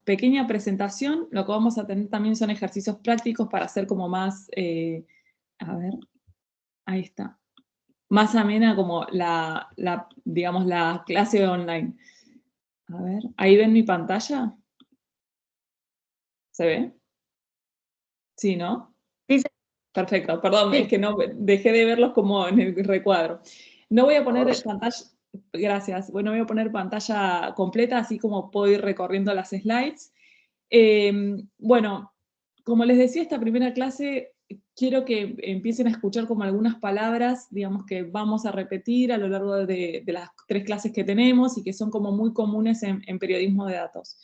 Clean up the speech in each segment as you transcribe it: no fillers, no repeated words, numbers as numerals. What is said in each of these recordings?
pequeña presentación, lo que vamos a tener también son ejercicios prácticos para hacer como más, a ver, ahí está, más amena como digamos, la clase online. A ver, ¿ahí ven mi pantalla? ¿Se ve? Sí, ¿no? Sí, sí, Perfecto, perdón, es sí. que no, dejé de verlos como en el recuadro. No voy a Ahora poner sí. pantalla, gracias, bueno, voy a poner pantalla completa, así como puedo ir recorriendo las slides. Bueno, como les decía, esta primera clase quiero que empiecen a escuchar como algunas palabras, digamos, que vamos a repetir a lo largo de las 3 clases que tenemos y que son como muy comunes en periodismo de datos.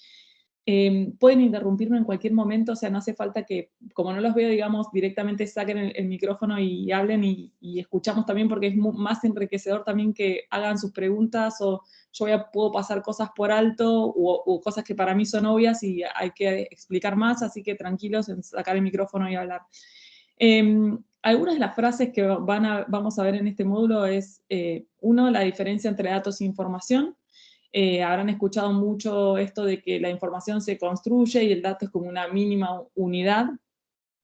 Pueden interrumpirme en cualquier momento, o sea, no hace falta que, como no los veo, digamos, directamente saquen el micrófono y hablen y escuchamos también, porque es más enriquecedor también que hagan sus preguntas o yo puedo pasar cosas por alto o cosas que para mí son obvias y hay que explicar más, así que tranquilos en sacar el micrófono y hablar. Algunas de las frases que vamos a ver en este módulo es, uno, la diferencia entre datos e información. Habrán escuchado mucho esto de que la información se construye y el dato es como una mínima unidad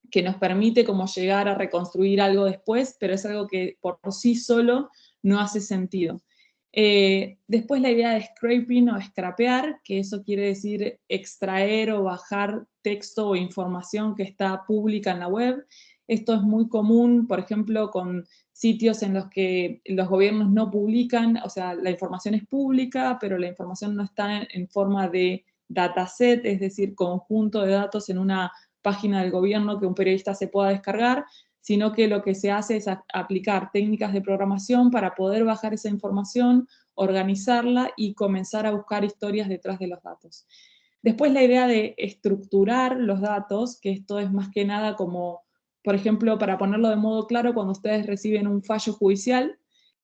que nos permite como llegar a reconstruir algo después, pero es algo que por sí solo no hace sentido. Después la idea de scraping o scrapear, que eso quiere decir extraer o bajar texto o información que está pública en la web. Esto es muy común, por ejemplo, con sitios en los que los gobiernos no publican, o sea, la información es pública, pero la información no está en forma de dataset, es decir, conjunto de datos en una página del gobierno que un periodista se pueda descargar, sino que lo que se hace es aplicar técnicas de programación para poder bajar esa información, organizarla y comenzar a buscar historias detrás de los datos. Después la idea de estructurar los datos, que esto es más que nada como, por ejemplo, para ponerlo de modo claro, cuando ustedes reciben un fallo judicial,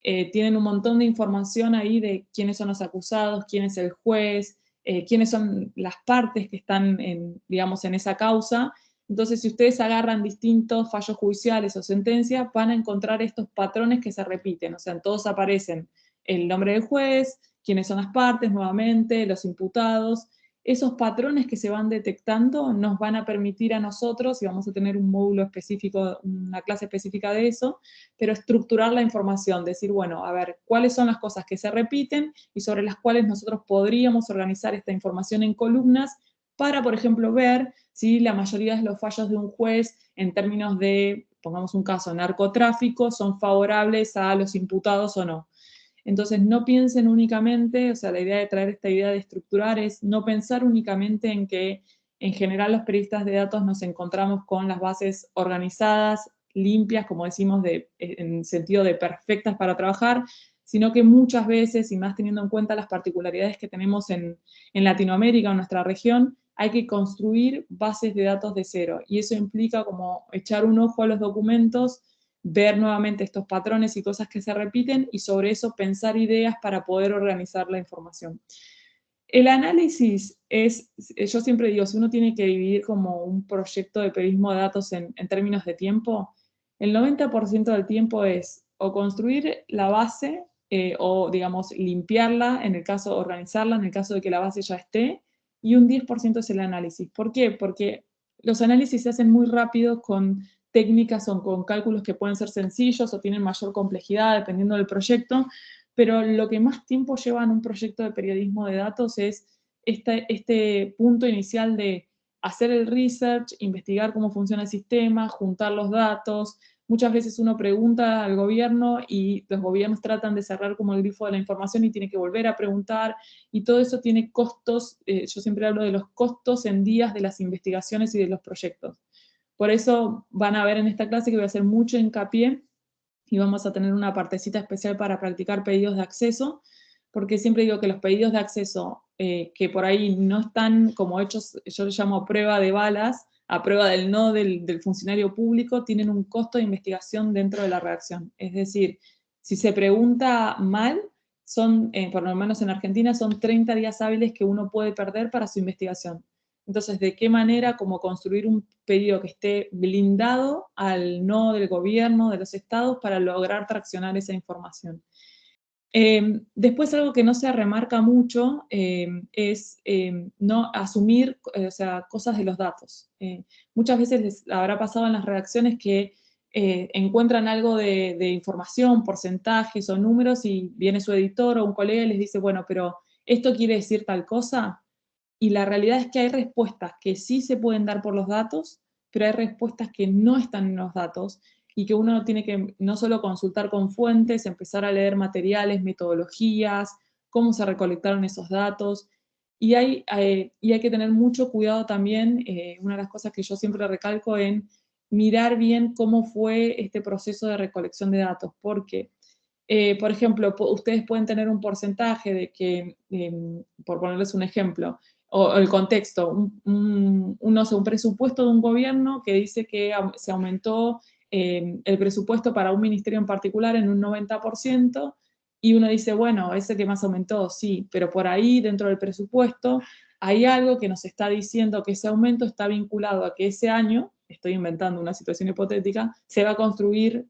tienen un montón de información ahí de quiénes son los acusados, quién es el juez, quiénes son las partes que están, digamos, en esa causa. Entonces, si ustedes agarran distintos fallos judiciales o sentencias, van a encontrar estos patrones que se repiten. O sea, en todos aparecen el nombre del juez, quiénes son las partes nuevamente, los imputados. Esos patrones que se van detectando nos van a permitir a nosotros, y vamos a tener un módulo específico, una clase específica de eso, pero estructurar la información, decir, bueno, a ver, cuáles son las cosas que se repiten y sobre las cuales nosotros podríamos organizar esta información en columnas para, por ejemplo, ver si la mayoría de los fallos de un juez en términos de, pongamos un caso, narcotráfico, son favorables a los imputados o no. Entonces, no piensen únicamente, o sea, la idea de traer esta idea de estructurar es no pensar únicamente en que en general los periodistas de datos nos encontramos con las bases organizadas, limpias, como decimos, en sentido de perfectas para trabajar, sino que muchas veces, y más teniendo en cuenta las particularidades que tenemos en Latinoamérica, en nuestra región, hay que construir bases de datos de cero. Y eso implica como echar un ojo a los documentos, ver nuevamente estos patrones y cosas que se repiten y sobre eso pensar ideas para poder organizar la información. El análisis es, yo siempre digo, si uno tiene que dividir como un proyecto de periodismo de datos en términos de tiempo, el 90% del tiempo es o construir la base o, digamos, limpiarla, en el caso, organizarla, en el caso de que la base ya esté, y un 10% es el análisis. ¿Por qué? Porque los análisis se hacen muy rápido con técnicas o con cálculos que pueden ser sencillos o tienen mayor complejidad dependiendo del proyecto, pero lo que más tiempo lleva en un proyecto de periodismo de datos es este punto inicial de hacer el research, investigar cómo funciona el sistema, juntar los datos. Muchas veces uno pregunta al gobierno y los gobiernos tratan de cerrar como el grifo de la información y tiene que volver a preguntar y todo eso tiene costos, yo siempre hablo de los costos en días de las investigaciones y de los proyectos. Por eso van a ver en esta clase que voy a hacer mucho hincapié y vamos a tener una partecita especial para practicar pedidos de acceso, porque siempre digo que los pedidos de acceso que por ahí no están como hechos, yo les llamo prueba de balas, a prueba del no del funcionario público, tienen un costo de investigación dentro de la redacción. Es decir, si se pregunta mal, son, por lo menos en Argentina, son 30 días hábiles que uno puede perder para su investigación. Entonces, ¿de qué manera como construir un pedido que esté blindado al no del gobierno, de los estados, para lograr traccionar esa información? Después algo que no se remarca mucho es no asumir o sea, cosas de los datos. Muchas veces les habrá pasado en las redacciones que encuentran algo de información, porcentajes o números y viene su editor o un colega y les dice, bueno, pero ¿esto quiere decir tal cosa? Y la realidad es que hay respuestas que sí se pueden dar por los datos, pero hay respuestas que no están en los datos y que uno tiene que no solo consultar con fuentes, empezar a leer materiales, metodologías, cómo se recolectaron esos datos. Y hay que tener mucho cuidado también, una de las cosas que yo siempre recalco en mirar bien cómo fue este proceso de recolección de datos, porque, por ejemplo, ustedes pueden tener un porcentaje de que, por ponerles un ejemplo, o el contexto, no sé, un presupuesto de un gobierno que dice que se aumentó el presupuesto para un ministerio en particular en un 90%, y uno dice, bueno, ese que más aumentó, sí, pero por ahí dentro del presupuesto hay algo que nos está diciendo que ese aumento está vinculado a que ese año, estoy inventando una situación hipotética, se va a construir,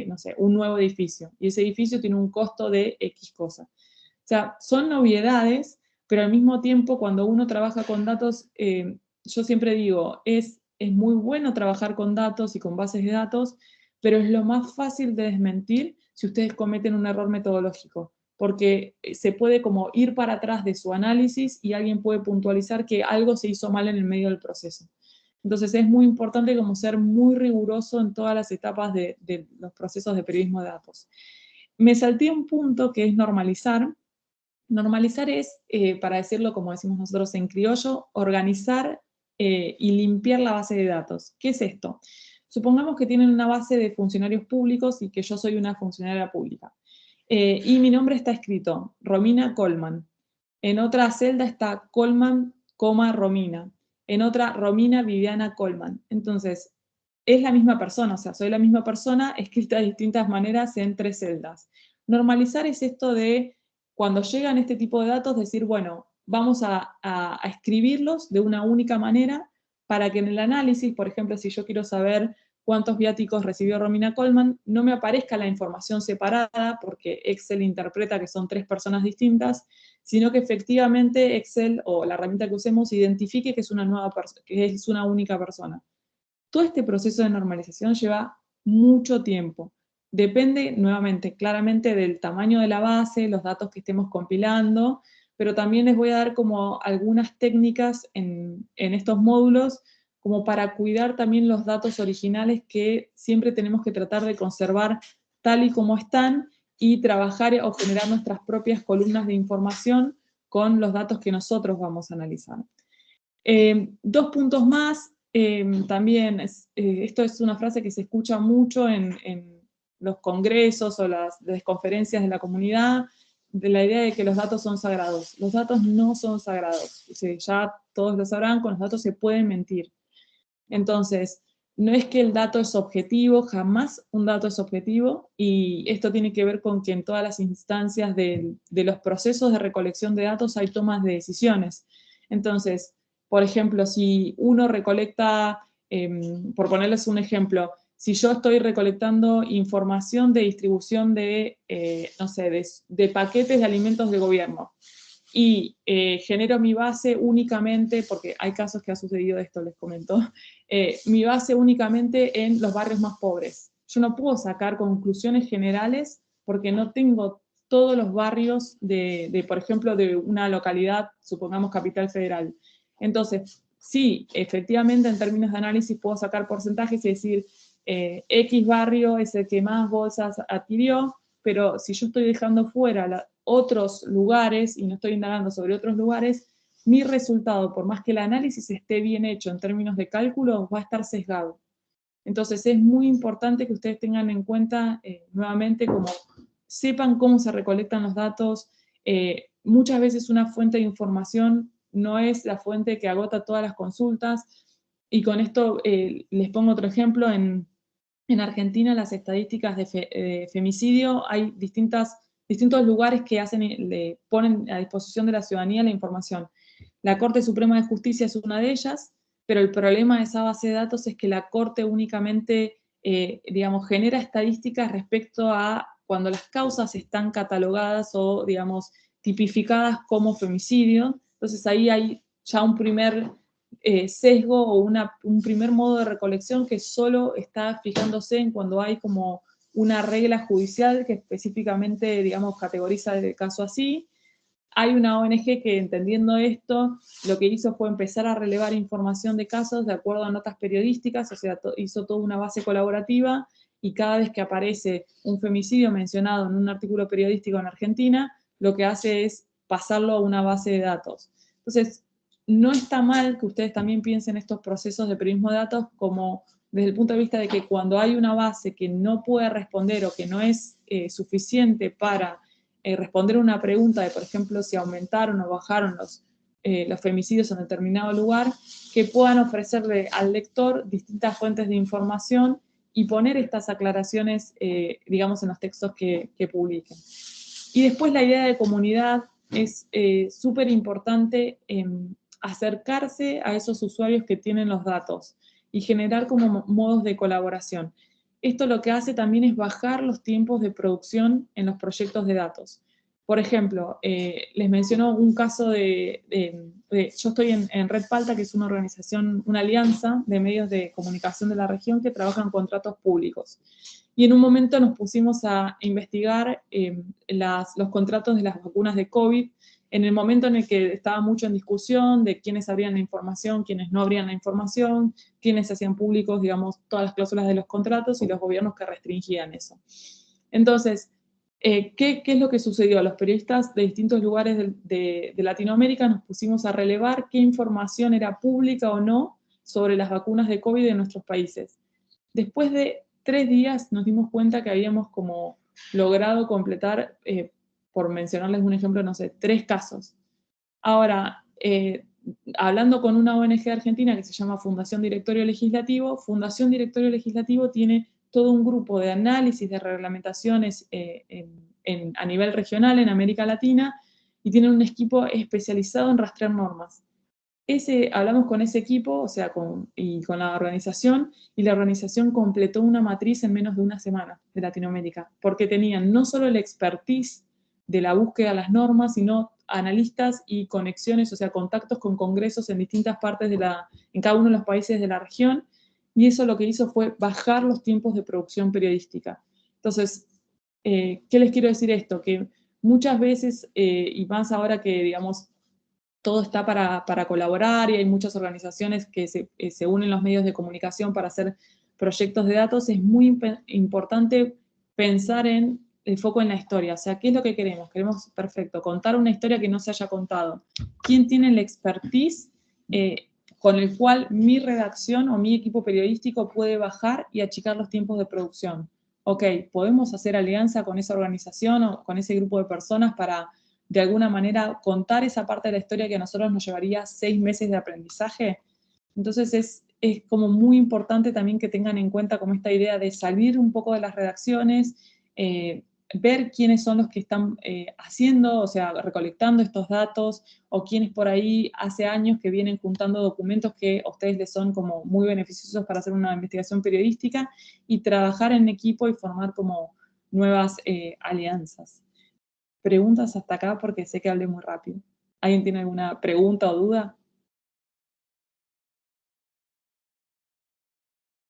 no sé, un nuevo edificio, y ese edificio tiene un costo de X cosa. O sea, son novedades, pero al mismo tiempo cuando uno trabaja con datos, yo siempre digo, es muy bueno trabajar con datos y con bases de datos, pero es lo más fácil de desmentir si ustedes cometen un error metodológico, porque se puede como ir para atrás de su análisis y alguien puede puntualizar que algo se hizo mal en el medio del proceso. Entonces es muy importante como ser muy riguroso en todas las etapas de los procesos de periodismo de datos. Me salté un punto que es normalizar. Normalizar es, para decirlo como decimos nosotros en criollo, organizar y limpiar la base de datos. ¿Qué es esto? Supongamos que tienen una base de funcionarios públicos y que yo soy una funcionaria pública. Y mi nombre está escrito, Romina Colman. En otra celda está Colman, Romina. En otra, Romina Viviana Colman. Entonces, es la misma persona, o sea, soy la misma persona escrita de distintas maneras en 3 celdas. Normalizar es esto de cuando llegan este tipo de datos, decir, bueno, vamos a escribirlos de una única manera para que en el análisis, por ejemplo, si yo quiero saber cuántos viáticos recibió Romina Colman, no me aparezca la información separada, porque Excel interpreta que son 3 personas distintas, sino que efectivamente Excel o la herramienta que usemos identifique que es una nueva que es una única persona. Todo este proceso de normalización lleva mucho tiempo. Depende, nuevamente, claramente del tamaño de la base, los datos que estemos compilando, pero también les voy a dar como algunas técnicas en estos módulos como para cuidar también los datos originales que siempre tenemos que tratar de conservar tal y como están y trabajar o generar nuestras propias columnas de información con los datos que nosotros vamos a analizar. 2 puntos más, también, esto es una frase que se escucha mucho en los congresos o las conferencias de la comunidad, de la idea de que los datos son sagrados. Los datos no son sagrados. O sea, ya todos lo sabrán, con los datos se puede mentir. Entonces, no es que el dato es objetivo, jamás un dato es objetivo, y esto tiene que ver con que en todas las instancias de los procesos de recolección de datos hay tomas de decisiones. Entonces, por ejemplo, si uno recolecta, por ponerles un ejemplo, si yo estoy recolectando información de distribución de, no sé, de paquetes de alimentos del gobierno, y genero mi base únicamente, porque hay casos que ha sucedido esto, les comento, mi base únicamente en los barrios más pobres. Yo no puedo sacar conclusiones generales porque no tengo todos los barrios por ejemplo, de una localidad, supongamos Capital Federal. Entonces, sí, efectivamente, en términos de análisis puedo sacar porcentajes y decir, X barrio es el que más bolsas adquirió, pero si yo estoy dejando fuera otros lugares y no estoy indagando sobre otros lugares, mi resultado, por más que el análisis esté bien hecho en términos de cálculo, va a estar sesgado. Entonces es muy importante que ustedes tengan en cuenta, nuevamente, como sepan cómo se recolectan los datos. Muchas veces una fuente de información no es la fuente que agota todas las consultas, y con esto les pongo otro ejemplo. En Argentina, las estadísticas de femicidio, hay distintos lugares que le ponen a disposición de la ciudadanía la información. La Corte Suprema de Justicia es una de ellas, pero el problema de esa base de datos es que la Corte únicamente, digamos, genera estadísticas respecto a cuando las causas están catalogadas o, digamos, tipificadas como femicidio. Entonces ahí hay ya un primer sesgo o un primer modo de recolección que solo está fijándose en cuando hay como una regla judicial que específicamente, digamos, categoriza el caso así. Hay una ONG que, entendiendo esto, lo que hizo fue empezar a relevar información de casos de acuerdo a notas periodísticas, o sea, hizo toda una base colaborativa, y cada vez que aparece un femicidio mencionado en un artículo periodístico en Argentina, lo que hace es pasarlo a una base de datos. Entonces, no está mal que ustedes también piensen estos procesos de periodismo de datos como desde el punto de vista de que cuando hay una base que no puede responder o que no es suficiente para responder una pregunta de, por ejemplo, si aumentaron o bajaron los femicidios en determinado lugar, que puedan ofrecerle al lector distintas fuentes de información y poner estas aclaraciones, digamos, en los textos que publiquen. Y después la idea de comunidad es súper importante acercarse a esos usuarios que tienen los datos y generar como modos de colaboración. Esto lo que hace también es bajar los tiempos de producción en los proyectos de datos. Por ejemplo, les menciono un caso yo estoy en Red Palta, que es una organización, una alianza de medios de comunicación de la región que trabajan contratos públicos. Y en un momento nos pusimos a investigar los contratos de las vacunas de COVID, en el momento en el que estaba mucho en discusión de quiénes abrían la información, quiénes no abrían la información, quiénes hacían públicos, digamos, todas las cláusulas de los contratos y los gobiernos que restringían eso. Entonces, ¿qué es lo que sucedió? Los periodistas de distintos lugares de Latinoamérica nos pusimos a relevar qué información era pública o no sobre las vacunas de COVID en nuestros países. Después de 3 días nos dimos cuenta que habíamos como logrado completar, por mencionarles un ejemplo, no sé, 3 casos. Ahora, hablando con una ONG argentina que se llama Fundación Directorio Legislativo, Fundación Directorio Legislativo tiene todo un grupo de análisis de reglamentaciones a nivel regional en América Latina y tienen un equipo especializado en rastrear normas. Hablamos con ese equipo, o sea, con la organización, y la organización completó una matriz en menos de una semana de Latinoamérica, porque tenían no solo el expertise de la búsqueda de las normas, sino analistas y conexiones, o sea, contactos con congresos en distintas partes en cada uno de los países de la región, y eso lo que hizo fue bajar los tiempos de producción periodística. Entonces, ¿qué les quiero decir esto? Que muchas veces, y más ahora que, digamos, todo está para colaborar y hay muchas organizaciones que se unen los medios de comunicación para hacer proyectos de datos, es muy importante pensar en el foco en la historia. O sea, ¿qué es lo que queremos? Queremos, perfecto, contar una historia que no se haya contado. ¿Quién tiene el expertise con el cual mi redacción o mi equipo periodístico puede bajar y achicar los tiempos de producción? Ok, ¿podemos hacer alianza con esa organización o con ese grupo de personas para de alguna manera contar esa parte de la historia que a nosotros nos llevaría 6 meses de aprendizaje? Entonces es como muy importante también que tengan en cuenta como esta idea de salir un poco de las redacciones, ver quiénes son los que están haciendo, o sea, recolectando estos datos, o quienes por ahí hace años que vienen juntando documentos que a ustedes les son como muy beneficiosos para hacer una investigación periodística, y trabajar en equipo y formar como nuevas alianzas. Preguntas hasta acá porque sé que hablé muy rápido. ¿Alguien tiene alguna pregunta o duda?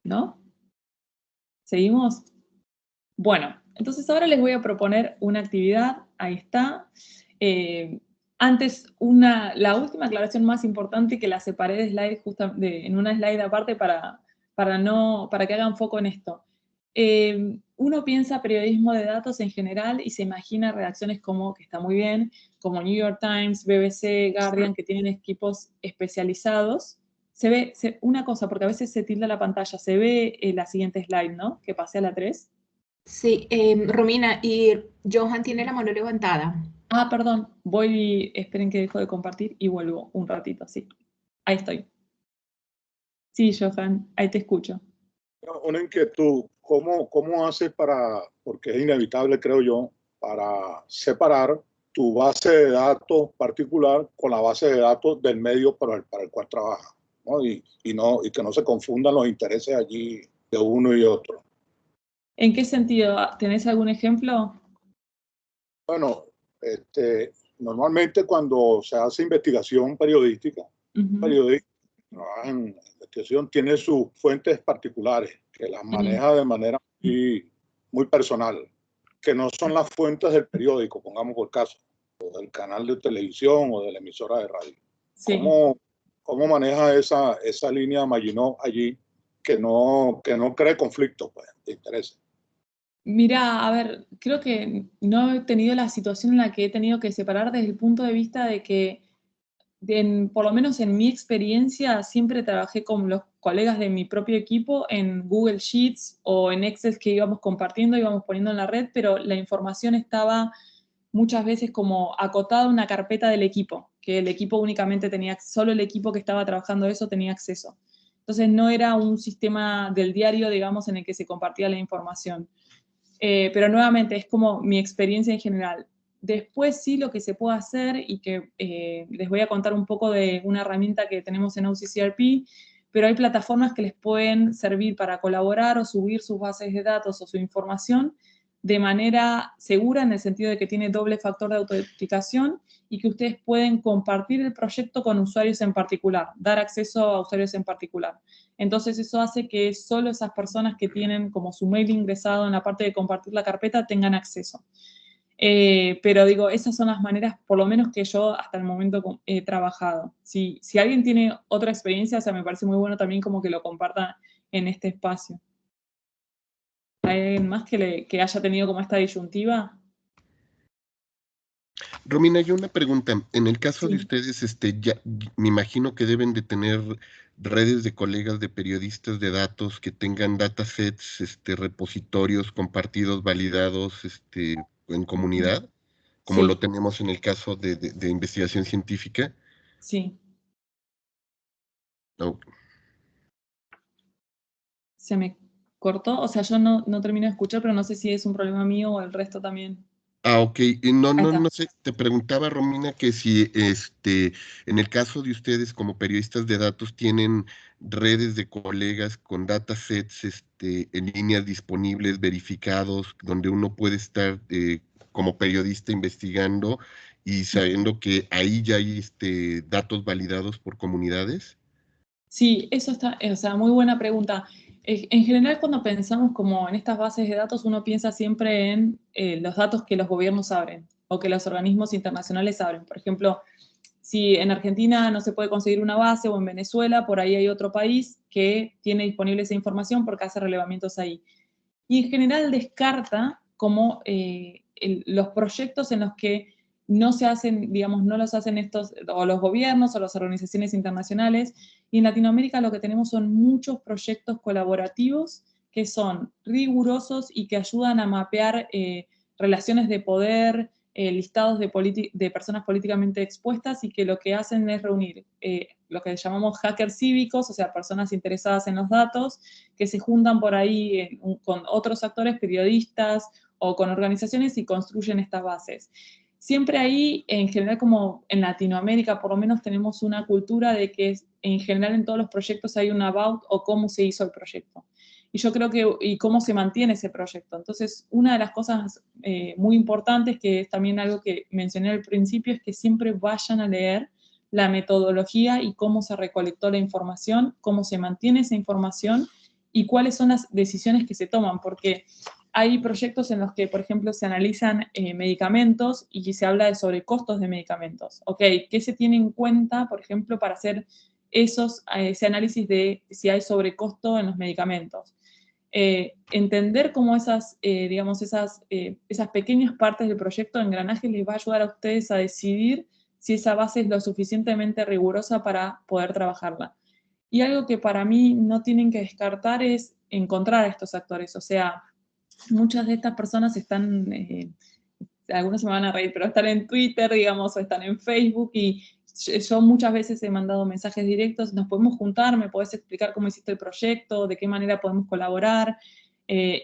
¿No? ¿Seguimos? Bueno, entonces ahora les voy a proponer una actividad. Ahí está. Antes, la última aclaración más importante, que la separé de slide en una slide aparte para que hagan foco en esto. Uno piensa periodismo de datos en general y se imagina redacciones como, que está muy bien, como New York Times, BBC, Guardian, que tienen equipos especializados. Una cosa, porque a veces se tilda la pantalla, se ve la siguiente slide, ¿no? Que pasé a la 3. Sí, Romina, y Johan tiene la mano levantada. Ah, perdón, esperen que dejo de compartir y vuelvo un ratito, sí. Ahí estoy. Sí, Johan, ahí te escucho. Una inquietud, ¿cómo haces porque es inevitable, creo yo, para separar tu base de datos particular con la base de datos del medio para el cual trabajas, ¿no? Y que no se confundan los intereses allí de uno y otro? ¿En qué sentido? ¿Tenés algún ejemplo? Bueno, normalmente cuando se hace investigación periodística, periodista que trabaja en investigación tiene sus fuentes particulares, que las maneja de manera muy personal, que no son las fuentes del periódico, pongamos por caso, o del canal de televisión o de la emisora de radio. Sí. ¿Cómo maneja esa línea Maginot allí que no cree conflictos pues, de interés? Mira, a ver, creo que no he tenido la situación en la que he tenido que separar desde el punto de vista de que, por lo menos en mi experiencia, siempre trabajé con los colegas de mi propio equipo en Google Sheets o en Excel que íbamos compartiendo, íbamos poniendo en la red, pero la información estaba muchas veces como acotada a una carpeta del equipo, que el equipo únicamente tenía, solo el equipo que estaba trabajando eso tenía acceso. Entonces no era un sistema del diario, digamos, en el que se compartía la información. Pero nuevamente es como mi experiencia en general. Después sí lo que se puede hacer y que les voy a contar un poco de una herramienta que tenemos en OCCRP, pero hay plataformas que les pueden servir para colaborar o subir sus bases de datos o su información de manera segura en el sentido de que tiene doble factor de autenticación y que ustedes pueden compartir el proyecto con usuarios en particular, dar acceso a usuarios en particular. Entonces eso hace que solo esas personas que tienen como su mail ingresado en la parte de compartir la carpeta tengan acceso. Pero digo, esas son las maneras, por lo menos que yo hasta el momento he trabajado. Si alguien tiene otra experiencia, o sea, me parece muy bueno también como que lo comparta en este espacio. ¿Hay alguien más que haya tenido como esta disyuntiva? Romina, yo una pregunta. En el caso de Sí. ustedes, ya me imagino que deben de tener redes de colegas de periodistas de datos que tengan datasets, repositorios compartidos, validados, en comunidad, como Sí, lo tenemos en el caso de investigación científica. sí. No. Se me cortó, o sea, yo no termino de escuchar, pero no sé si es un problema mío o el resto también. Ok. Y no, Ahí no, está. no sé, te preguntaba, Romina, que si en el caso de ustedes como periodistas de datos tienen redes de colegas con datasets en línea disponibles, verificados, donde uno puede estar como periodista investigando y sabiendo que ahí ya hay datos validados por comunidades. Sí, eso está, o sea, muy buena pregunta. En general, cuando pensamos como en estas bases de datos, uno piensa siempre en los datos que los gobiernos abren o que los organismos internacionales abren. Por ejemplo, si en Argentina no se puede conseguir una base o en Venezuela, por ahí hay otro país que tiene disponible esa información porque hace relevamientos ahí. Y en general descarta como los proyectos en los que no se hacen, digamos, no los hacen estos, o los gobiernos o las organizaciones internacionales. Y en Latinoamérica lo que tenemos son muchos proyectos colaborativos que son rigurosos y que ayudan a mapear relaciones de poder, listados de personas políticamente expuestas y que lo que hacen es reunir lo que llamamos hackers cívicos, o sea, personas interesadas en los datos, que se juntan por ahí con otros actores, periodistas o con organizaciones y construyen estas bases. Siempre ahí, en general, como en Latinoamérica, por lo menos tenemos una cultura de que en general en todos los proyectos hay un about o cómo se hizo el proyecto. Y yo creo que, y cómo se mantiene ese proyecto. Entonces, una de las cosas muy importantes, que es también algo que mencioné al principio, es que siempre vayan a leer la metodología y cómo se recolectó la información, cómo se mantiene esa información y cuáles son las decisiones que se toman, porque hay proyectos en los que, por ejemplo, se analizan medicamentos y se habla de sobrecostos de medicamentos. Ok, ¿qué se tiene en cuenta, por ejemplo, para hacer ese análisis de si hay sobrecosto en los medicamentos? Entender cómo digamos, esas pequeñas partes del proyecto de engranaje les va a ayudar a ustedes a decidir si esa base es lo suficientemente rigurosa para poder trabajarla. Y algo que para mí no tienen que descartar es encontrar a estos actores. O sea, muchas de estas personas están, algunos se me van a reír, pero están en Twitter, digamos, o están en Facebook, y yo muchas veces he mandado mensajes directos, nos podemos juntar, me podés explicar cómo hiciste el proyecto, de qué manera podemos colaborar.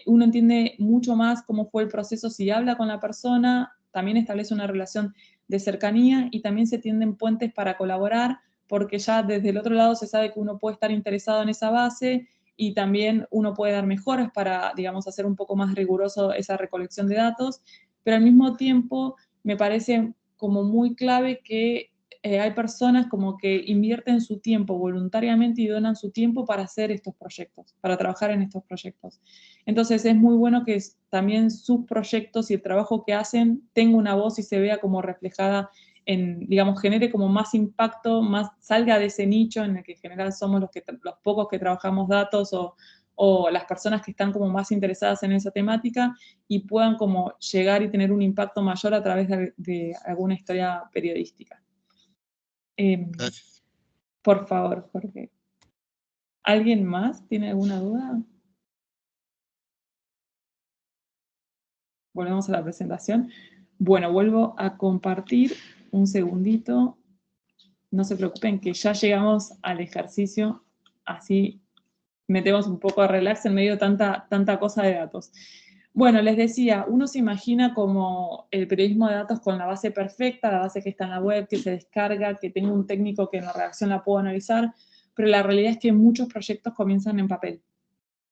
Uno entiende mucho más cómo fue el proceso si habla con la persona, también establece una relación de cercanía y también se tienden puentes para colaborar, porque ya desde el otro lado se sabe que uno puede estar interesado en esa base y también uno puede dar mejoras para, digamos, hacer un poco más riguroso esa recolección de datos, pero al mismo tiempo me parece como muy clave que hay personas como que invierten su tiempo voluntariamente y donan su tiempo para hacer estos proyectos, para trabajar en estos proyectos. Entonces es muy bueno que también sus proyectos y el trabajo que hacen tenga una voz y se vea como reflejada en, digamos, genere como más impacto, más salga de ese nicho en el que en general somos los pocos que trabajamos datos o las personas que están como más interesadas en esa temática y puedan como llegar y tener un impacto mayor a través de alguna historia periodística. Gracias. Por favor, Jorge. ¿Alguien más tiene alguna duda? Volvemos a la presentación. Bueno, vuelvo a compartir un segundito. No se preocupen que ya llegamos al ejercicio, así metemos un poco de relax en medio de tanta cosa de datos. Bueno, les decía, uno se imagina como el periodismo de datos con la base perfecta, la base que está en la web, que se descarga, que tenga un técnico que en la redacción la pueda analizar, pero la realidad es que muchos proyectos comienzan en papel.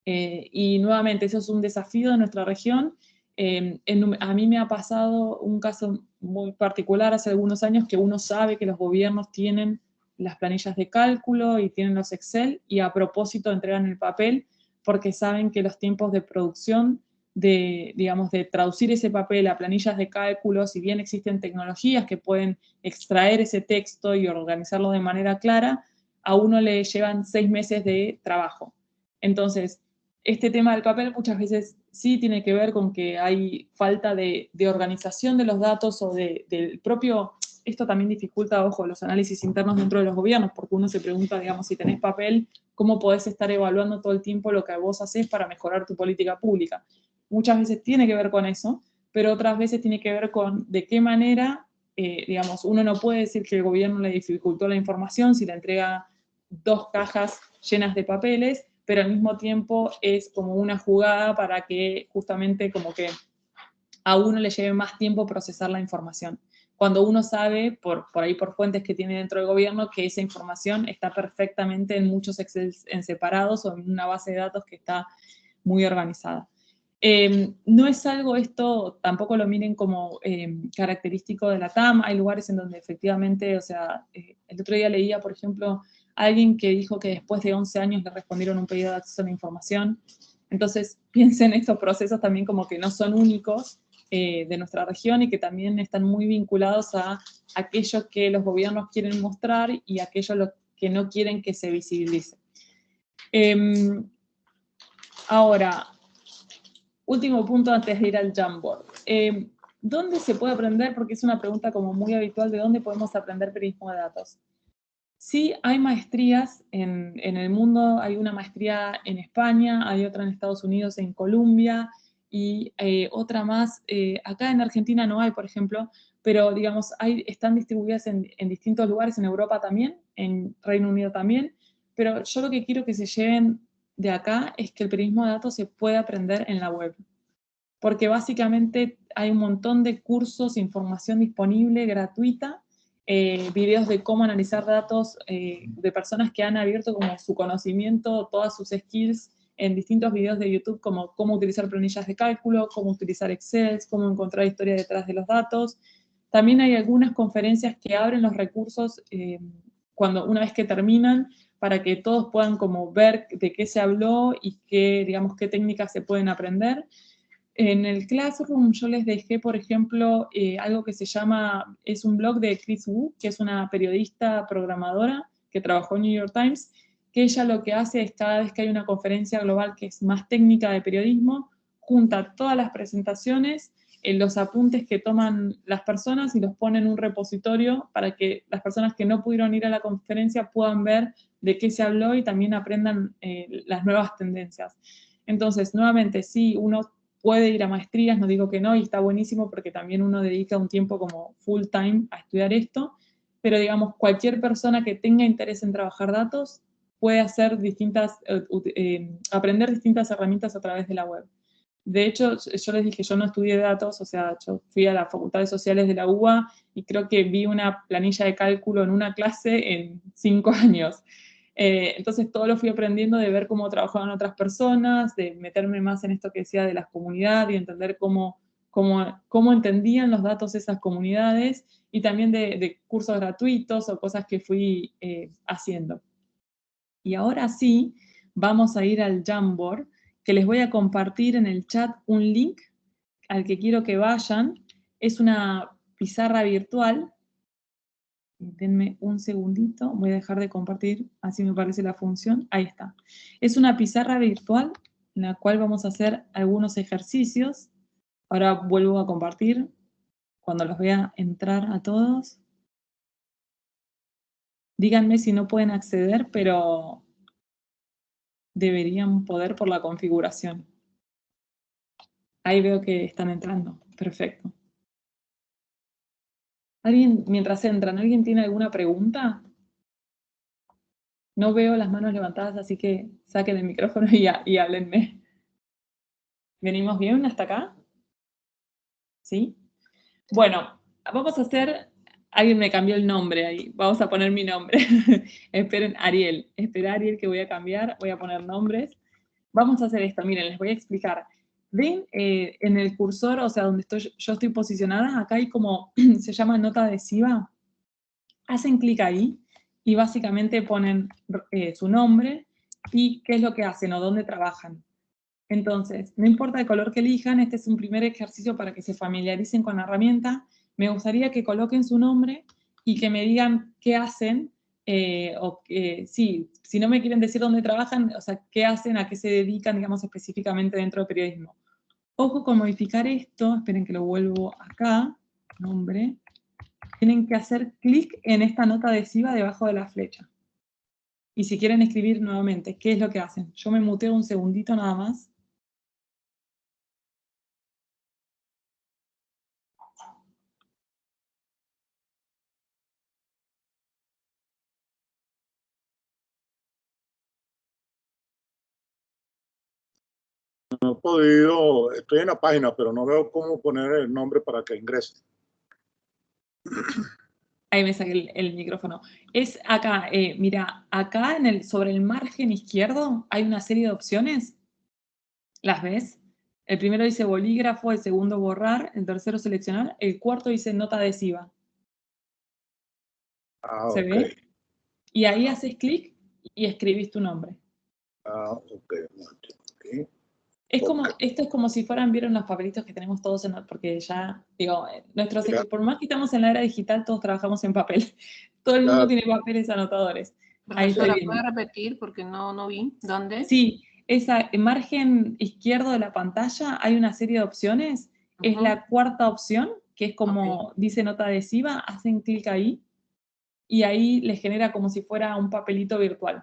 Y nuevamente, eso es un desafío de nuestra región. A mí me ha pasado un caso muy particular hace algunos años que uno sabe que los gobiernos tienen las planillas de cálculo y tienen los Excel y a propósito entregan el papel porque saben que los tiempos de producción digamos, de traducir ese papel a planillas de cálculo, si bien existen tecnologías que pueden extraer ese texto y organizarlo de manera clara, a uno le llevan 6 meses de trabajo. Entonces, este tema del papel muchas veces sí tiene que ver con que hay falta de organización de los datos o del propio... Esto también dificulta, ojo, los análisis internos dentro de los gobiernos, porque uno se pregunta, digamos, si tenés papel, ¿cómo podés estar evaluando todo el tiempo lo que vos hacés para mejorar tu política pública? Muchas veces tiene que ver con eso, pero otras veces tiene que ver con de qué manera, digamos, uno no puede decir que el gobierno le dificultó la información si le entrega 2 cajas llenas de papeles, pero al mismo tiempo es como una jugada para que justamente como que a uno le lleve más tiempo procesar la información. Cuando uno sabe, por ahí por fuentes que tiene dentro del gobierno, que esa información está perfectamente en muchos Excel en separados o en una base de datos que está muy organizada. No es algo esto, tampoco lo miren como característico de la TAM, hay lugares en donde efectivamente, o sea, el otro día leía, por ejemplo, a alguien que dijo que después de 11 años le respondieron un pedido de acceso a la información. Entonces, piensen estos procesos también como que no son únicos de nuestra región y que también están muy vinculados a aquello que los gobiernos quieren mostrar y aquello que no quieren que se visibilice. Ahora, último punto antes de ir al Jamboard. ¿Dónde se puede aprender? Porque es una pregunta como muy habitual, ¿de dónde podemos aprender periodismo de datos? Sí, hay maestrías en el mundo, hay una maestría en España, hay otra en Estados Unidos, en Colombia, y otra más, acá en Argentina no hay, por ejemplo, pero digamos, están distribuidas en distintos lugares, en Europa también, en Reino Unido también, pero yo lo que quiero que se lleven de acá es que el periodismo de datos se puede aprender en la web, porque básicamente hay un montón de cursos, información disponible, gratuita, videos de cómo analizar datos de personas que han abierto como su conocimiento, todas sus skills en distintos videos de YouTube, como cómo utilizar planillas de cálculo, cómo utilizar Excel, cómo encontrar historia detrás de los datos. También hay algunas conferencias que abren los recursos una vez que terminan, para que todos puedan como ver de qué se habló y digamos, qué técnicas se pueden aprender. En el Classroom yo les dejé, por ejemplo, algo que se llama, es un blog de Chris Wu, que es una periodista programadora que trabajó en New York Times, que ella lo que hace es cada vez que hay una conferencia global que es más técnica de periodismo, junta todas las presentaciones, los apuntes que toman las personas y los pone en un repositorio para que las personas que no pudieron ir a la conferencia puedan ver de qué se habló y también aprendan las nuevas tendencias. Entonces, nuevamente, sí, uno puede ir a maestrías, no digo que no, y está buenísimo porque también uno dedica un tiempo como full time a estudiar esto, pero digamos, cualquier persona que tenga interés en trabajar datos puede hacer aprender distintas herramientas a través de la web. De hecho, yo les dije, yo no estudié datos, o sea, yo fui a la Facultad de Sociales de la UBA y creo que vi una planilla de cálculo en una clase en 5 años. Entonces todo lo fui aprendiendo de ver cómo trabajaban otras personas, de meterme más en esto que decía de las comunidades y entender cómo entendían los datos esas comunidades, y también de cursos gratuitos o cosas que fui haciendo. Y ahora sí, vamos a ir al Jamboard, que les voy a compartir en el chat un link al que quiero que vayan. Es una pizarra virtual. Denme un segundito, voy a dejar de compartir, así me parece la función. Ahí está. Es una pizarra virtual en la cual vamos a hacer algunos ejercicios. Ahora vuelvo a compartir cuando los vea entrar a todos. Díganme si no pueden acceder, pero deberían poder por la configuración. Ahí veo que están entrando. Perfecto. ¿Alguien, mientras entran, alguien tiene alguna pregunta? No veo las manos levantadas, así que saquen el micrófono y háblenme. ¿Venimos bien hasta acá? ¿Sí? Bueno, vamos a hacer... Alguien me cambió el nombre ahí. Vamos a poner mi nombre. Esperen, Ariel. Espera, Ariel, que voy a cambiar. Voy a poner nombres. Vamos a hacer esto. Miren, les voy a explicar. ¿Ven en el cursor, o sea, donde yo estoy posicionada? Acá hay como, se llama nota adhesiva. Hacen clic ahí y básicamente ponen su nombre y qué es lo que hacen o dónde trabajan. Entonces, no importa el color que elijan, este es un primer ejercicio para que se familiaricen con la herramienta. Me gustaría que coloquen su nombre y que me digan qué hacen, sí, si no me quieren decir dónde trabajan, o sea, qué hacen, a qué se dedican, digamos, específicamente dentro del periodismo. Ojo con modificar esto, esperen que lo vuelvo acá, nombre. Tienen que hacer clic en esta nota adhesiva debajo de la flecha. Y si quieren escribir nuevamente, ¿qué es lo que hacen? Yo me muteo un segundito nada más. No he podido, estoy en la página, pero no veo cómo poner el nombre para que ingrese. Ahí me saqué el micrófono. Es acá, mira, acá sobre el margen izquierdo hay una serie de opciones. ¿Las ves? El primero dice bolígrafo, el segundo borrar, el tercero seleccionar, el cuarto dice nota adhesiva. ¿Se Ok. ve? Y ahí haces clic y escribís tu nombre. Ok. Okay. Es como, esto es como si fueran, vieron los papelitos que tenemos todos, porque ya, digo, por más que estamos en la era digital, todos trabajamos en papel. Todo el mundo tiene papeles anotadores. Ahí estoy Profesora, viendo. ¿puede repetir? Porque no vi. ¿Dónde? Sí, en margen izquierdo de la pantalla hay una serie de opciones. Es la cuarta opción, que es como dice nota adhesiva, hacen clic ahí y ahí les genera como si fuera un papelito virtual.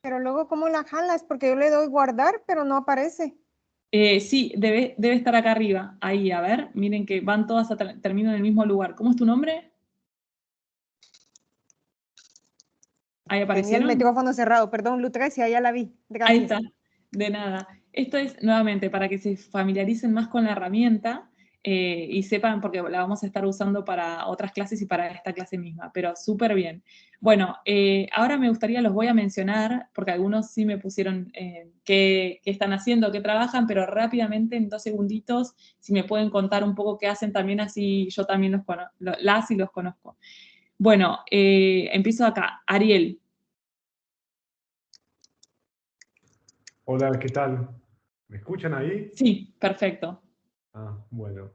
Pero luego, ¿cómo la jalas? Porque yo le doy guardar, pero no aparece. Sí, debe estar acá arriba. Ahí, a ver, miren que van todas terminan en el mismo lugar. ¿Cómo es tu nombre? Ahí Tenía aparecieron. el micrófono cerrado, perdón, Lucrecia, ya la vi. Gracias. Ahí está, de nada. Esto es, nuevamente, para que se familiaricen más con la herramienta y sepan, porque la vamos a estar usando para otras clases y para esta clase misma, pero súper bien. Bueno, ahora me gustaría, los voy a mencionar, porque algunos sí me pusieron qué están haciendo, qué trabajan, pero rápidamente, en 2 segunditos, si me pueden contar un poco qué hacen también, así yo también los conozco. Bueno, empiezo acá. Ariel. Hola, ¿qué tal? ¿Me escuchan ahí? Sí, perfecto. Bueno.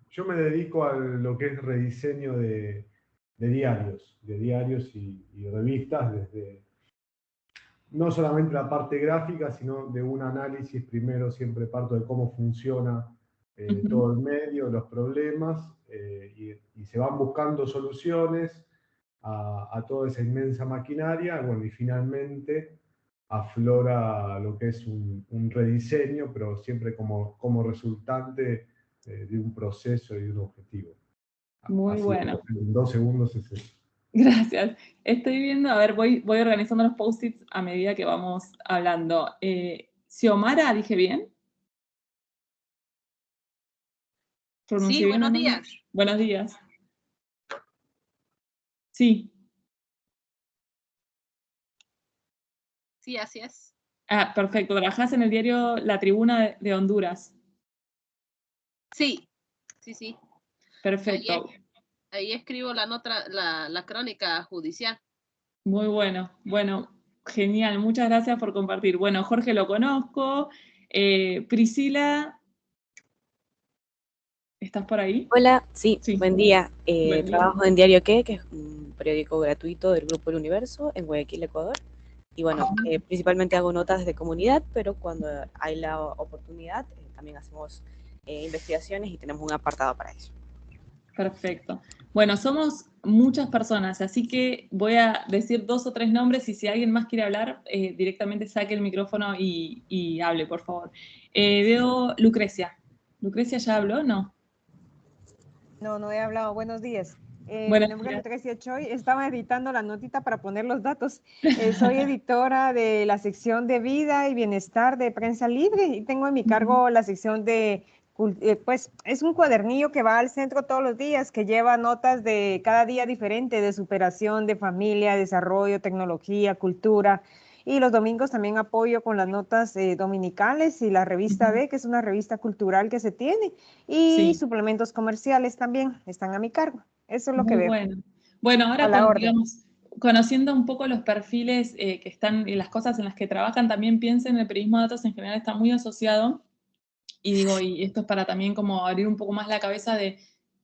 Yo me dedico a lo que es rediseño de diarios y revistas, desde no solamente la parte gráfica, sino de un análisis. Primero siempre parto de cómo funciona todo el medio, los problemas, y se van buscando soluciones a toda esa inmensa maquinaria. Bueno, y finalmente aflora lo que es un rediseño, pero siempre como resultante de un proceso y de un objetivo. Muy Así bueno. en 2 segundos es eso. Gracias. Estoy viendo, a ver, voy organizando los post-its a medida que vamos hablando. Xiomara, ¿dije bien? ¿Pronuncié Sí, bien el buenos nombre? días. Buenos días. Sí. Sí, así es. Ah, perfecto. ¿Trabajás en el diario La Tribuna de Honduras? Sí, sí. Perfecto. Ahí escribo la nota, la crónica judicial. Muy bueno. Bueno, genial. Muchas gracias por compartir. Bueno, Jorge lo conozco. Priscila, ¿estás por ahí? Hola, sí, Sí. buen día. Buen día. Trabajo en Diario Que es un periódico gratuito del Grupo El Universo en Guayaquil, Ecuador. Y bueno, principalmente hago notas de comunidad, pero cuando hay la oportunidad también hacemos investigaciones y tenemos un apartado para eso. Perfecto. Bueno, somos muchas personas, así que voy a decir 2 o 3 nombres y si alguien más quiere hablar, directamente saque el micrófono y hable, por favor. Veo Lucrecia. ¿Lucrecia ya habló? No. No he hablado. Buenos días. Mi Buenos nombre es días. Lucrecia Choi. Estaba editando la notita para poner los datos. Soy editora de la sección de vida y bienestar de Prensa Libre y tengo en mi cargo la sección de, pues es un cuadernillo que va al centro todos los días, que lleva notas de cada día diferente, de superación, de familia, desarrollo, tecnología, cultura. Y los domingos también apoyo con las notas dominicales y la revista B, que es una revista cultural que se tiene. Y Sí. suplementos comerciales también están a mi cargo. Eso es lo que Muy veo. bueno. Bueno, ahora A la orden. digamos, conociendo un poco los perfiles que están y las cosas en las que trabajan, también piensen, el periodismo de datos en general está muy asociado, y digo, y esto es para también como abrir un poco más la cabeza de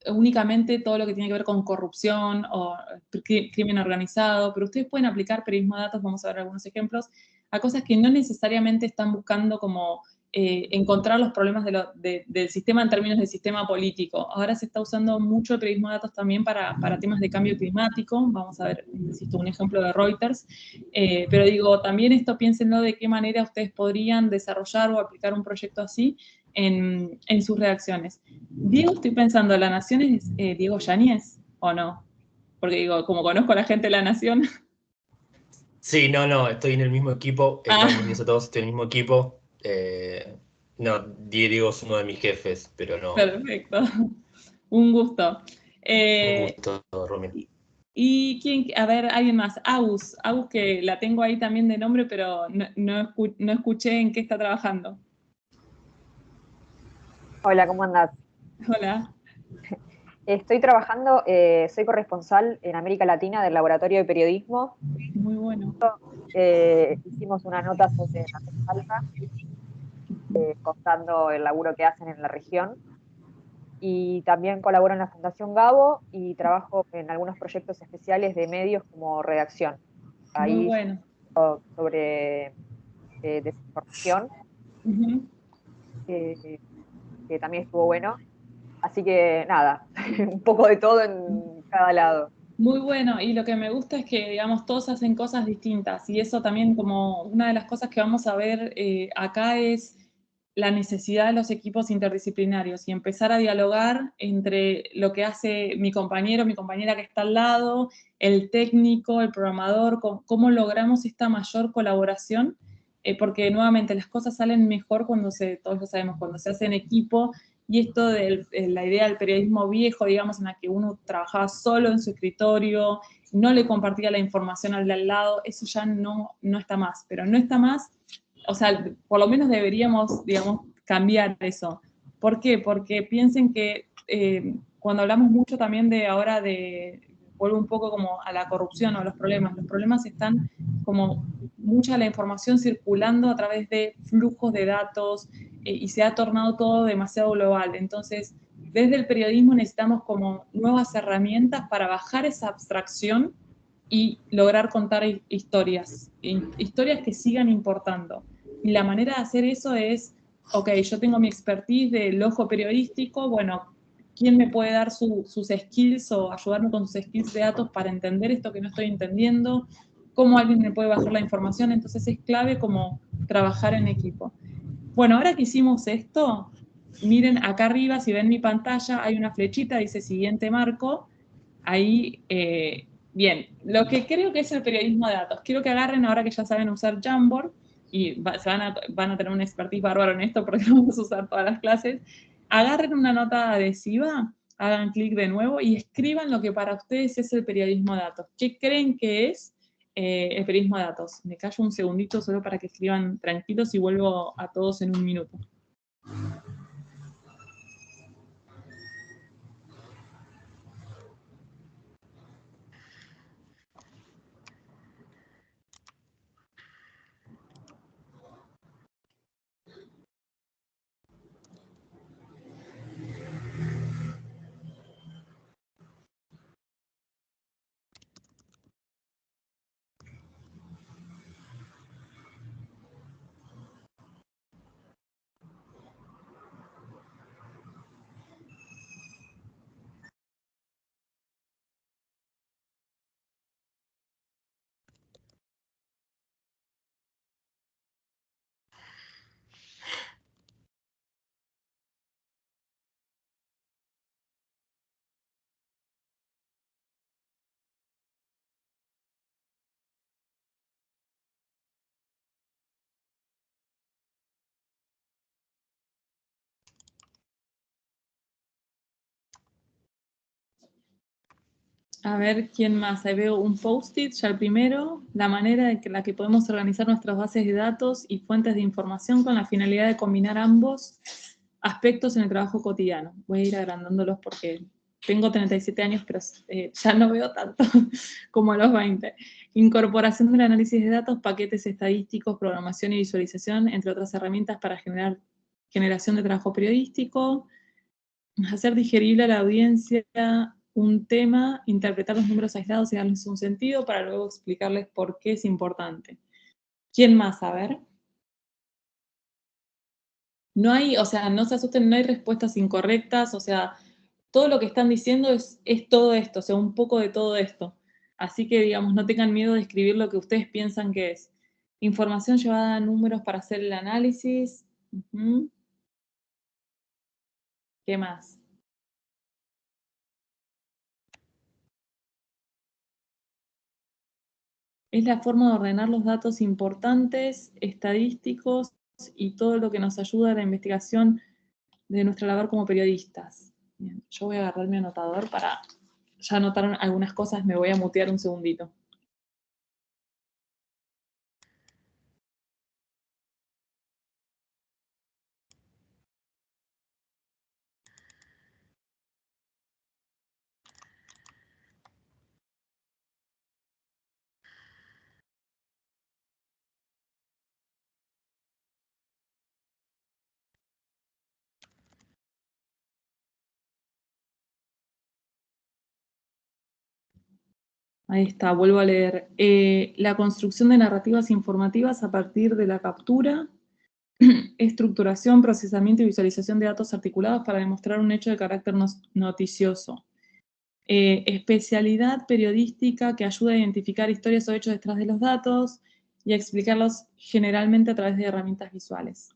únicamente todo lo que tiene que ver con corrupción o crimen organizado, pero ustedes pueden aplicar periodismo de datos, vamos a ver algunos ejemplos, a cosas que no necesariamente están buscando como encontrar los problemas del sistema en términos de sistema político. Ahora se está usando mucho el periodismo de datos también para temas de cambio climático. Vamos a ver, insisto, un ejemplo de Reuters. Pero digo, también esto piénsenlo de qué manera ustedes podrían desarrollar o aplicar un proyecto así en sus redacciones. Diego, estoy pensando, ¿La Nación es Diego Yáñez o no? Porque digo, como conozco a la gente de La Nación. Sí, no, estoy en el mismo equipo. Buen día a todos, estoy en el mismo equipo. No, Diego es uno de mis jefes, pero no. Perfecto. Un gusto. Un gusto, Romina. ¿Y quién? A ver, alguien más. Agus, que la tengo ahí también de nombre, pero no escuché en qué está trabajando. Hola, ¿cómo andás? Hola. Estoy trabajando, soy corresponsal en América Latina del Laboratorio de Periodismo. Muy bueno. Hicimos una nota sobre Alfa, contando el laburo que hacen en la región. Y también colaboro en la Fundación Gabo y trabajo en algunos proyectos especiales de medios como redacción. Ahí muy bueno. Sobre desinformación, que también estuvo bueno. Así que nada, un poco de todo en cada lado. Muy bueno, y lo que me gusta es que, digamos, todos hacen cosas distintas, y eso también como una de las cosas que vamos a ver acá es la necesidad de los equipos interdisciplinarios y empezar a dialogar entre lo que hace mi compañero, mi compañera que está al lado, el técnico, el programador, cómo logramos esta mayor colaboración, porque nuevamente las cosas salen mejor cuando todos lo sabemos, cuando se hace en equipo. Y esto de la idea del periodismo viejo, digamos, en la que uno trabajaba solo en su escritorio, no le compartía la información al de al lado, eso ya no está más. Pero no está más, o sea, por lo menos deberíamos, digamos, cambiar eso. ¿Por qué? Porque piensen que cuando hablamos mucho también vuelvo un poco como a la corrupción o a los problemas están como mucha la información circulando a través de flujos de datos, y se ha tornado todo demasiado global. Entonces, desde el periodismo necesitamos como nuevas herramientas para bajar esa abstracción y lograr contar historias que sigan importando. Y la manera de hacer eso es, ok, yo tengo mi expertise del ojo periodístico, bueno, ¿quién me puede dar sus skills o ayudarme con sus skills de datos para entender esto que no estoy entendiendo? ¿Cómo alguien me puede bajar la información? Entonces es clave como trabajar en equipo. Bueno, ahora que hicimos esto, miren acá arriba, si ven mi pantalla, hay una flechita, dice siguiente marco. Ahí, bien, lo que creo que es el periodismo de datos. Quiero que agarren, ahora que ya saben usar Jamboard, y van a tener un expertise bárbaro en esto porque lo vamos a usar todas las clases, agarren una nota adhesiva, hagan clic de nuevo y escriban lo que para ustedes es el periodismo de datos. ¿Qué creen que es? el periodismo de datos. Me callo un segundito solo para que escriban tranquilos y vuelvo a todos en un minuto. A ver, ¿quién más? Ahí veo un post-it, ya el primero, la manera en la que podemos organizar nuestras bases de datos y fuentes de información con la finalidad de combinar ambos aspectos en el trabajo cotidiano. Voy a ir agrandándolos porque tengo 37 años, pero ya no veo tanto como a los 20. Incorporación del análisis de datos, paquetes estadísticos, programación y visualización, entre otras herramientas para generación de trabajo periodístico. Hacer digerible a la audiencia un tema, interpretar los números aislados y darles un sentido para luego explicarles por qué es importante. ¿Quién más? A ver. No hay, o sea, no se asusten, no hay respuestas incorrectas, o sea, todo lo que están diciendo es todo esto, o sea, un poco de todo esto. Así que, digamos, no tengan miedo de escribir lo que ustedes piensan que es. Información llevada a números para hacer el análisis. ¿Qué más? Es la forma de ordenar los datos importantes, estadísticos y todo lo que nos ayuda a la investigación de nuestra labor como periodistas. Bien, yo voy a agarrar mi anotador para ya anotar algunas cosas, me voy a mutear un segundito. Ahí está, vuelvo a leer. La construcción de narrativas informativas a partir de la captura, estructuración, procesamiento y visualización de datos articulados para demostrar un hecho de carácter noticioso. Especialidad periodística que ayuda a identificar historias o hechos detrás de los datos y a explicarlos generalmente a través de herramientas visuales.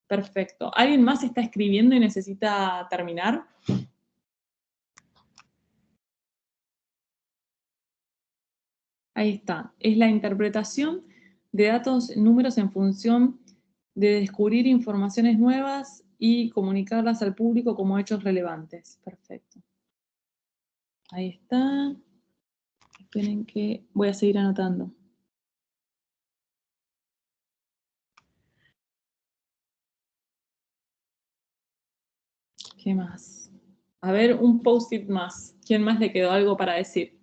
Perfecto. ¿Alguien más está escribiendo y necesita terminar? Ahí está. Es la interpretación de datos, números en función de descubrir informaciones nuevas y comunicarlas al público como hechos relevantes. Perfecto. Ahí está. Esperen que voy a seguir anotando. ¿Qué más? A ver, un post-it más. ¿Quién más le quedó algo para decir?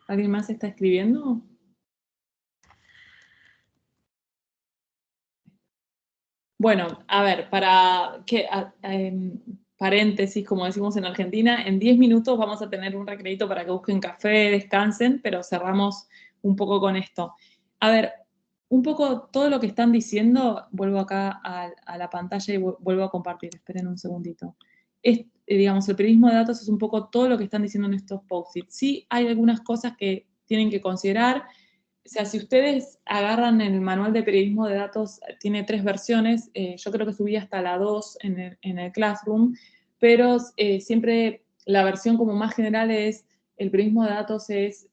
¿Alguien más está escribiendo? Bueno, a ver, para que paréntesis, como decimos en Argentina, en 10 minutos vamos a tener un recreito para que busquen café, descansen, pero cerramos un poco con esto. A ver, un poco todo lo que están diciendo, vuelvo acá a la pantalla y vuelvo a compartir, esperen un segundito. Digamos, el periodismo de datos es un poco todo lo que están diciendo en estos post-its. Sí hay algunas cosas que tienen que considerar. O sea, si ustedes agarran el manual de periodismo de datos, tiene 3 versiones, yo creo que subí hasta la 2 en el Classroom, pero siempre la versión como más general es, el periodismo de datos es,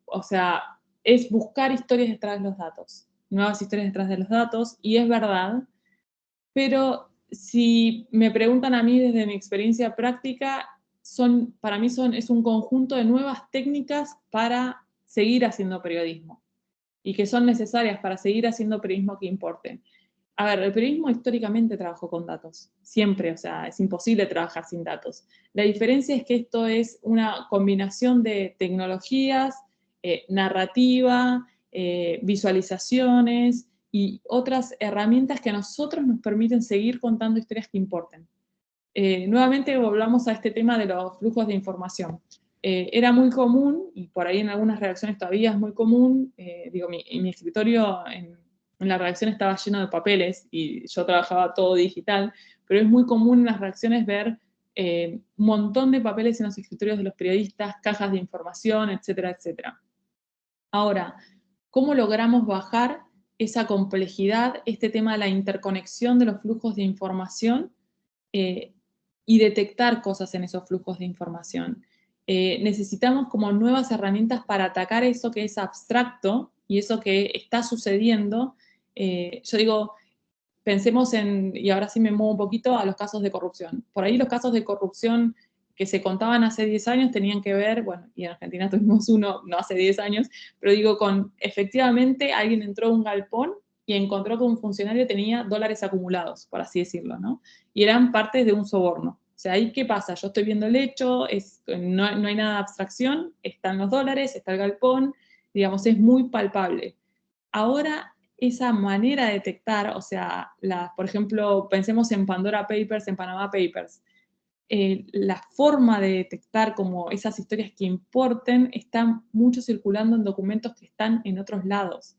o sea, es buscar historias detrás de los datos, nuevas historias detrás de los datos, y es verdad, pero si me preguntan a mí desde mi experiencia práctica, para mí es un conjunto de nuevas técnicas para seguir haciendo periodismo y que son necesarias para seguir haciendo periodismo que importe. A ver, el periodismo históricamente trabajó con datos, siempre, o sea, es imposible trabajar sin datos. La diferencia es que esto es una combinación de tecnologías, narrativa, visualizaciones y otras herramientas que a nosotros nos permiten seguir contando historias que importen. Nuevamente volvamos a este tema de los flujos de información. Era muy común, y por ahí en algunas redacciones todavía es muy común, mi escritorio en la redacción estaba lleno de papeles y yo trabajaba todo digital, pero es muy común en las redacciones ver un montón de papeles en los escritorios de los periodistas, cajas de información, etcétera, etcétera. Ahora, ¿cómo logramos bajar esa complejidad, este tema de la interconexión de los flujos de información y detectar cosas en esos flujos de información? Necesitamos como nuevas herramientas para atacar eso que es abstracto y eso que está sucediendo. Yo digo, pensemos y ahora sí me muevo un poquito a los casos de corrupción. Por ahí los casos de corrupción que se contaban hace 10 años tenían que ver, bueno, y en Argentina tuvimos uno no hace 10 años, pero digo, con efectivamente alguien entró a un galpón y encontró que un funcionario tenía dólares acumulados, por así decirlo, ¿no? Y eran partes de un soborno. O sea, ¿ahí qué pasa? Yo estoy viendo el hecho, no hay nada de abstracción, están los dólares, está el galpón, digamos, es muy palpable. Ahora, esa manera de detectar, o sea, por ejemplo, pensemos en Pandora Papers, en Panama Papers, la forma de detectar como esas historias que importen está mucho circulando en documentos que están en otros lados.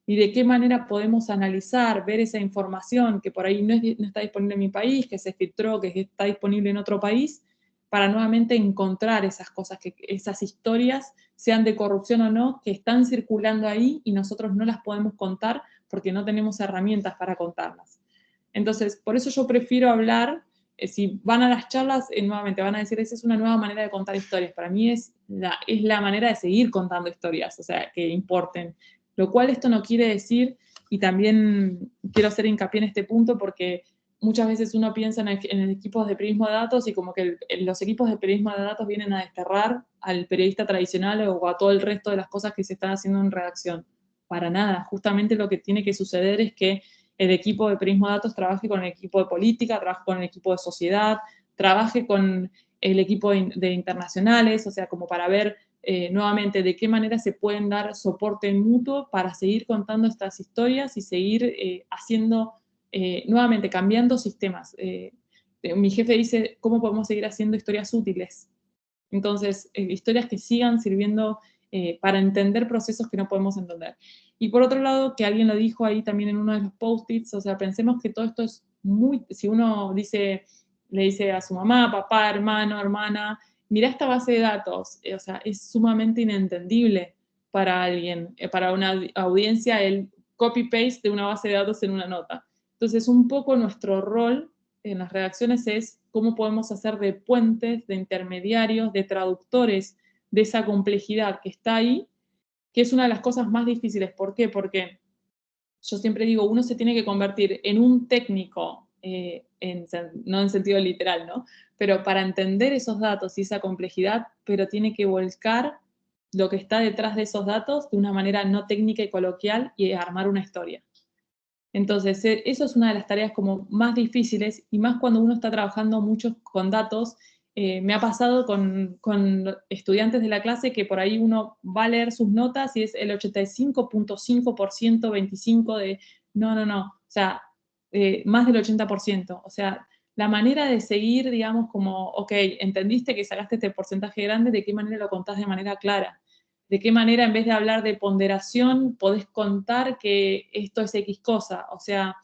Y de qué manera podemos analizar, ver esa información que por ahí no está disponible en mi país, que se filtró, que está disponible en otro país, para nuevamente encontrar esas cosas, esas historias, sean de corrupción o no, que están circulando ahí y nosotros no las podemos contar porque no tenemos herramientas para contarlas. Entonces, por eso yo prefiero hablar, si van a las charlas, nuevamente van a decir, esa es una nueva manera de contar historias. Para mí es la manera de seguir contando historias, o sea, que importen. Lo cual esto no quiere decir, y también quiero hacer hincapié en este punto porque muchas veces uno piensa en equipos de periodismo de datos y como que los equipos de periodismo de datos vienen a desterrar al periodista tradicional o a todo el resto de las cosas que se están haciendo en redacción. Para nada, justamente lo que tiene que suceder es que el equipo de periodismo de datos trabaje con el equipo de política, trabaje con el equipo de sociedad, trabaje con el equipo de internacionales, o sea, como para ver nuevamente de qué manera se pueden dar soporte mutuo para seguir contando estas historias y seguir haciendo, nuevamente, cambiando sistemas. Mi jefe dice, ¿cómo podemos seguir haciendo historias útiles? Entonces, historias que sigan sirviendo para entender procesos que no podemos entender. Y por otro lado, que alguien lo dijo ahí también en uno de los post-its, o sea, pensemos que todo esto es si uno le dice a su mamá, papá, hermano, hermana, mira esta base de datos, o sea, es sumamente inentendible para alguien, para una audiencia, el copy-paste de una base de datos en una nota. Entonces, un poco nuestro rol en las redacciones es cómo podemos hacer de puentes, de intermediarios, de traductores de esa complejidad que está ahí, que es una de las cosas más difíciles. ¿Por qué? Porque yo siempre digo, uno se tiene que convertir en un técnico, no en sentido literal, ¿no? Pero para entender esos datos y esa complejidad, pero tiene que volcar lo que está detrás de esos datos de una manera no técnica y coloquial y armar una historia. Entonces, eso es una de las tareas como más difíciles, y más cuando uno está trabajando mucho con datos. Me ha pasado con estudiantes de la clase que por ahí uno va a leer sus notas y es el 85.5%, 25% de no, o sea, más del 80%. O sea, la manera de seguir, digamos, como, ok, entendiste que sacaste este porcentaje grande, ¿de qué manera lo contás de manera clara? ¿De qué manera en vez de hablar de ponderación podés contar que esto es X cosa? O sea,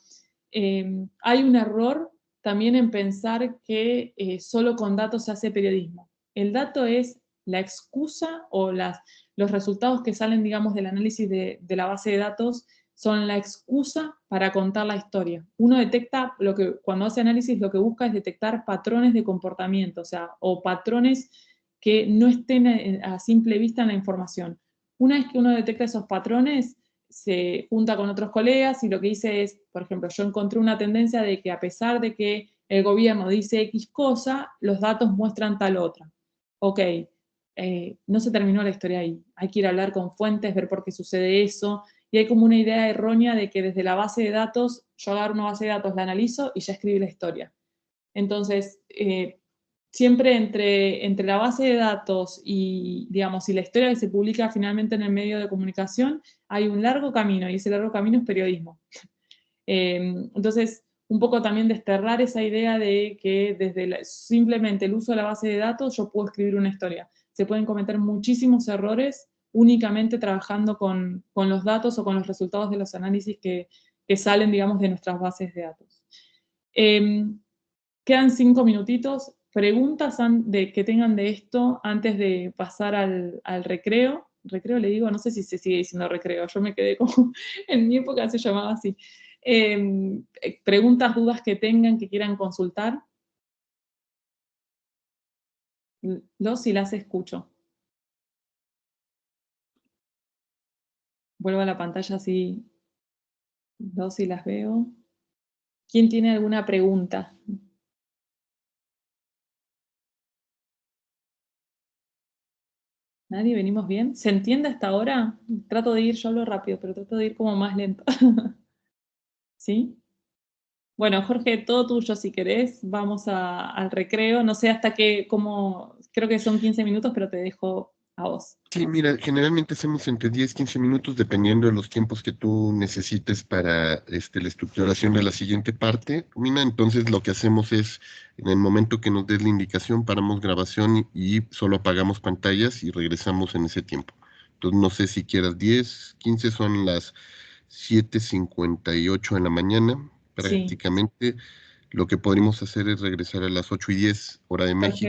hay un error también en pensar que solo con datos se hace periodismo. El dato es la excusa o los resultados que salen, digamos, del análisis de la base de datos son la excusa para contar la historia. Uno detecta, cuando hace análisis, lo que busca es detectar patrones de comportamiento, o sea, o patrones que no estén a simple vista en la información. Una vez que uno detecta esos patrones, se junta con otros colegas y lo que dice es, por ejemplo, yo encontré una tendencia de que a pesar de que el gobierno dice X cosa, los datos muestran tal otra. Ok, no se terminó la historia ahí. Hay que ir a hablar con fuentes, ver por qué sucede eso. Y hay como una idea errónea de que desde la base de datos, yo agarro una base de datos, la analizo y ya escribí la historia. Entonces, siempre entre la base de datos y, digamos, y la historia que se publica finalmente en el medio de comunicación, hay un largo camino, y ese largo camino es periodismo. Entonces, un poco también desterrar esa idea de que desde simplemente el uso de la base de datos yo puedo escribir una historia. Se pueden cometer muchísimos errores únicamente trabajando con los datos o con los resultados de los análisis que salen, digamos, de nuestras bases de datos. Quedan 5 minutitos. Preguntas que tengan de esto antes de pasar al recreo. Recreo le digo, no sé si se sigue diciendo recreo, yo me quedé como, en mi época se llamaba así. Preguntas, dudas que tengan, que quieran consultar. Si las escucho. Vuelvo a la pantalla así. Si las veo. ¿Quién tiene alguna pregunta? ¿Nadie? ¿Venimos bien? ¿Se entiende hasta ahora? Trato de ir, yo hablo rápido, pero trato de ir como más lento. ¿Sí? Bueno, Jorge, todo tuyo si querés. Vamos al recreo. No sé hasta qué, creo que son 15 minutos, pero te dejo a vos. Sí, mira, generalmente hacemos entre 10 y 15 minutos, dependiendo de los tiempos que tú necesites para la estructuración de la siguiente parte. Mina, entonces lo que hacemos es, en el momento que nos des la indicación, paramos grabación y solo apagamos pantallas y regresamos en ese tiempo. Entonces, no sé si quieras 10, 15, son las 7:58 de la mañana. Prácticamente lo que podríamos hacer es regresar a las 8:10, hora de México.